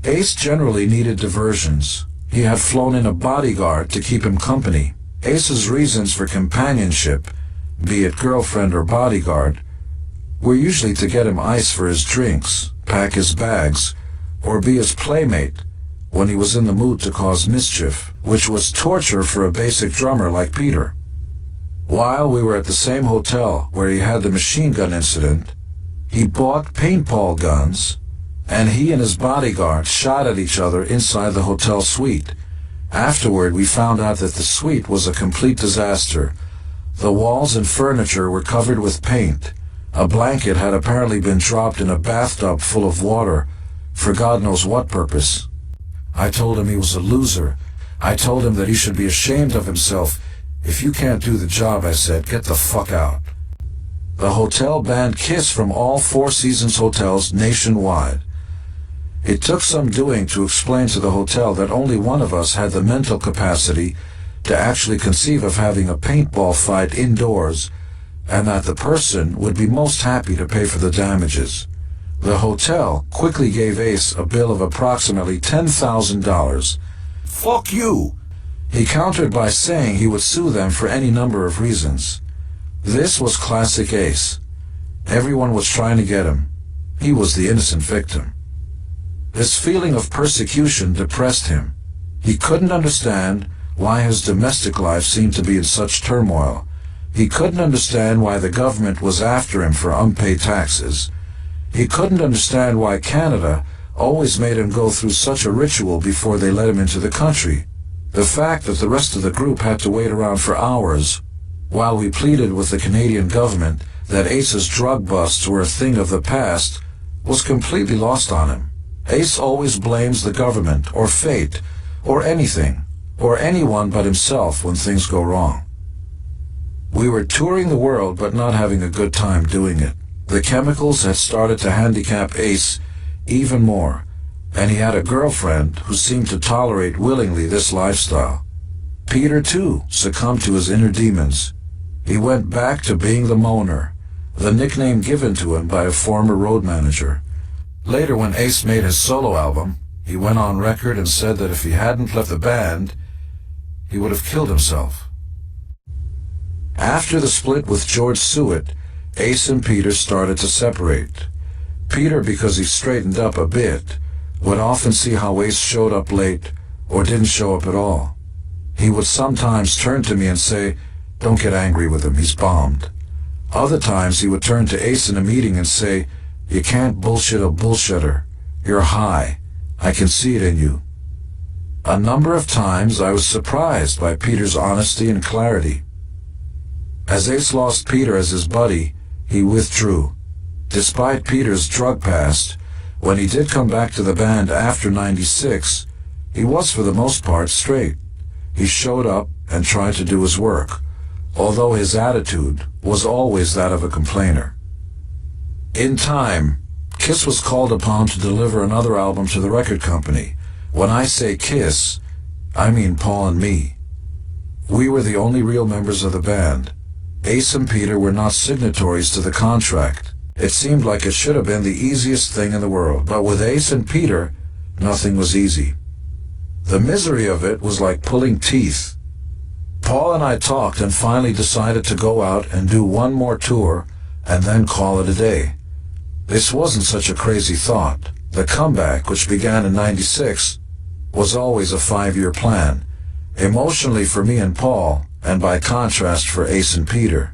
Ace generally needed diversions. He had flown in a bodyguard to keep him company. Ace's reasons for companionship, be it girlfriend or bodyguard, were usually to get him ice for his drinks, pack his bags, or be his playmate when he was in the mood to cause mischief, which was torture for a basic drummer like Peter. While we were at the same hotel where he had the machine gun incident, he bought paintball guns, and he and his bodyguard shot at each other inside the hotel suite. Afterward, we found out that the suite was a complete disaster. The walls and furniture were covered with paint. A blanket had apparently been dropped in a bathtub full of water, for God knows what purpose. I told him he was a loser. I told him that he should be ashamed of himself. If you can't do the job, I said, get the fuck out. The hotel banned Kiss from all Four Seasons hotels nationwide. It took some doing to explain to the hotel that only one of us had the mental capacity to actually conceive of having a paintball fight indoors, and that the person would be most happy to pay for the damages. The hotel quickly gave Ace a bill of approximately $10,000. Fuck you! He countered by saying he would sue them for any number of reasons. This was classic Ace. Everyone was trying to get him. He was the innocent victim. This feeling of persecution depressed him. He couldn't understand why his domestic life seemed to be in such turmoil. He couldn't understand why the government was after him for unpaid taxes. He couldn't understand why Canada always made him go through such a ritual before they let him into the country. The fact that the rest of the group had to wait around for hours while we pleaded with the Canadian government that Ace's drug busts were a thing of the past was completely lost on him. Ace always blames the government or fate or anything or anyone but himself when things go wrong. We were touring the world but not having a good time doing it. The chemicals had started to handicap Ace even more, and he had a girlfriend who seemed to tolerate willingly this lifestyle. Peter, too, succumbed to his inner demons. He went back to being the moaner, the nickname given to him by a former road manager. Later, when Ace made his solo album, he went on record and said that if he hadn't left the band, he would have killed himself. After the split with George Stewart, Ace and Peter started to separate. Peter, because he straightened up a bit, would often see how Ace showed up late or didn't show up at all. He would sometimes turn to me and say, "Don't get angry with him, he's bombed." Other times he would turn to Ace in a meeting and say, "You can't bullshit a bullshitter. You're high. I can see it in you." A number of times I was surprised by Peter's honesty and clarity. As Ace lost Peter as his buddy, he withdrew. Despite Peter's drug past, when he did come back to the band after '96, he was for the most part straight. He showed up and tried to do his work, although his attitude was always that of a complainer. In time, Kiss was called upon to deliver another album to the record company. When I say Kiss, I mean Paul and me. We were the only real members of the band. Ace and Peter were not signatories to the contract. It seemed like it should have been the easiest thing in the world, but with Ace and Peter, nothing was easy. The misery of it was like pulling teeth. Paul and I talked and finally decided to go out and do one more tour and then call it a day. This wasn't such a crazy thought. The comeback, which began in '96, was always a 5-year plan, emotionally for me and Paul, and by contrast for Ace and Peter.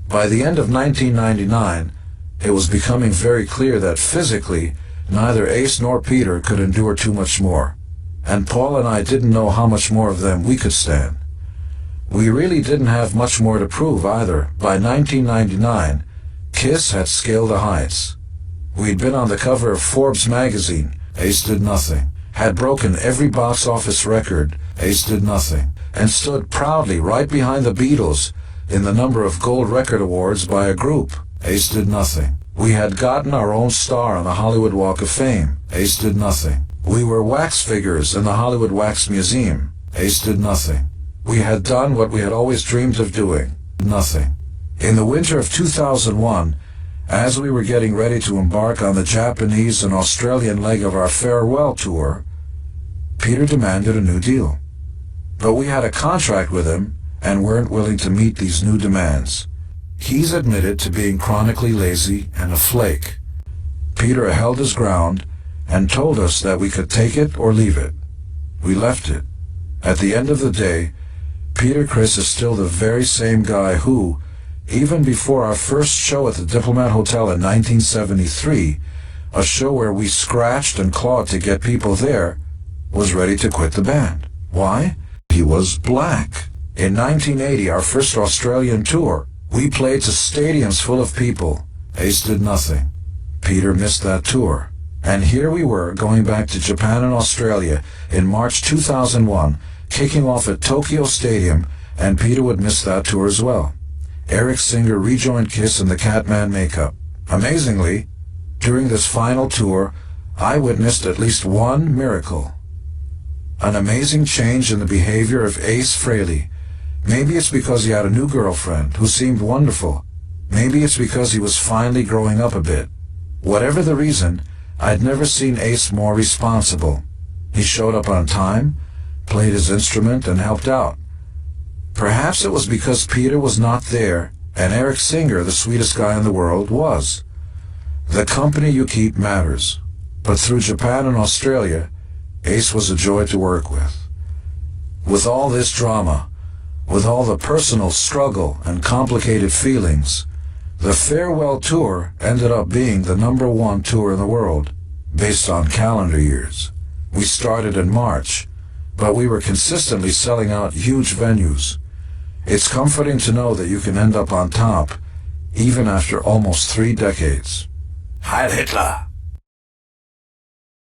By the end of 1999, it was becoming very clear that physically, neither Ace nor Peter could endure too much more, and Paul and I didn't know how much more of them we could stand. We really didn't have much more to prove either. By 1999, Kiss had scaled the heights. We'd been on the cover of Forbes magazine, Ace did nothing, had broken every box office record, Ace did nothing, and stood proudly right behind the Beatles in the number of gold record awards by a group, Ace did nothing. We had gotten our own star on the Hollywood Walk of Fame, Ace did nothing. We were wax figures in the Hollywood Wax Museum, Ace did nothing. We had done what we had always dreamed of doing, nothing. In the winter of 2001, As we were getting ready to embark on the Japanese and Australian leg of our farewell tour, Peter demanded a new deal. But we had a contract with him and weren't willing to meet these new demands. He's admitted to being chronically lazy and a flake. Peter held his ground and told us that we could take it or leave it. We left it. At the end of the day, Peter Criss is still the very same guy who, even before our first show at the Diplomat Hotel in 1973, a show where we scratched and clawed to get people there, was ready to quit the band. Why? He was black. In 1980, our first Australian tour, we played to stadiums full of people. Ace did nothing. Peter missed that tour. And here we were, going back to Japan and Australia in March 2001, kicking off at Tokyo Stadium, and Peter would miss that tour as well. Eric Singer rejoined Kiss in the Catman makeup. Amazingly, during this final tour, I witnessed at least one miracle. An amazing change in the behavior of Ace Frehley. Maybe it's because he had a new girlfriend who seemed wonderful. Maybe it's because he was finally growing up a bit. Whatever the reason, I'd never seen Ace more responsible. He showed up on time, played his instrument, and helped out. Perhaps it was because Peter was not there, and Eric Singer, the sweetest guy in the world, was. The company you keep matters. But through Japan and Australia, Ace was a joy to work with. With all this drama, with all the personal struggle and complicated feelings, the farewell tour ended up being the #1 tour in the world, based on calendar years. We started in March, but we were consistently selling out huge venues. It's comforting to know that you can end up on top, even after almost 3 decades. Heil Hitler!